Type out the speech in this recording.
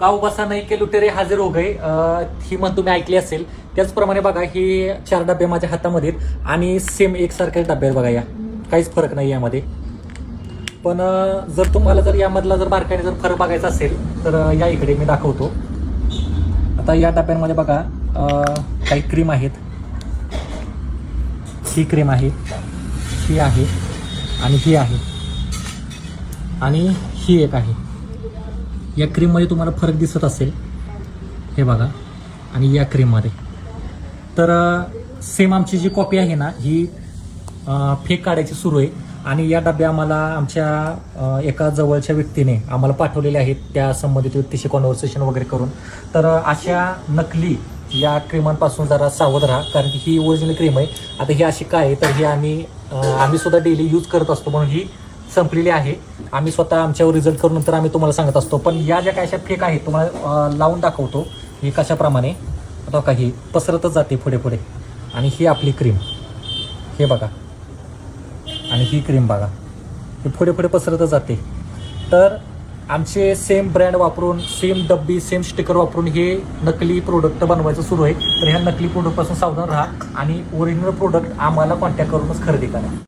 काऊ बसा नाही के लुटेरे हाजीर हो गए ही म्हण तुम्ही ऐकली असेल. त्याचप्रमाणे बघा ही 4 डबे माझ्या हातामध्ये आहेत आणि सेम एकसारखेच डबे आहेत बघा. या काहीच फरक नाही यामध्ये. पण जर तुम्हाला जर यामधला जर बारकाईने जर फरक बघायचा असेल तर या इकडे मी दाखवतो. आता या डब्यांमध्ये बघा काही क्रीम आहेत. ही क्रीम आहे, ही आहे आणि ही आहे आणि ही एक आहे. या क्रीममध्ये तुम्हाला फरक दिसत असेल हे बघा आणि या क्रीममध्ये. तर सेम आमची जी कॉपी आहे ना ही फेक काढायची सुरू आहे आणि या डब्या आम्हाला आमच्या एका जवळच्या व्यक्तीने आम्हाला पाठवलेले आहेत त्या संबंधित व्यक्तीशी कॉन्व्हर्सेशन वगैरे करून. तर अशा नकली या क्रीमांपासून जरा सावध राहा, कारण की ही ओरिजिनल क्रीम आहे. आता ही अशी काय आहे तर ही आम्ही सुद्धा डेली यूज करत असतो म्हणून ही संपलेली आहे. आम्ही स्वतः आमच्यावर रिझल्ट करून नंतर आम्ही तुम्हाला सांगत असतो. पण या ज्या काय अशा फेक आहेत तुम्हाला लावून दाखवतो ही कशाप्रमाणे. आता काही पसरतच जाते पुढे पुढे. आणि ही आपली क्रीम हे बघा आणि ही क्रीम बघा ही पुढे पुढे पसरतच जाते. तर आमचे सेम ब्रँड वापरून सेम डब्बी सेम स्टिकर वापरून हे नकली प्रोडक्ट बनवायचं सुरू आहे. तर ह्या नकली प्रोडक्टपासून सावधान राहा आणि ओरिजिनल प्रोडक्ट आम्हाला कॉन्टॅक्ट करूनच खरेदी करा.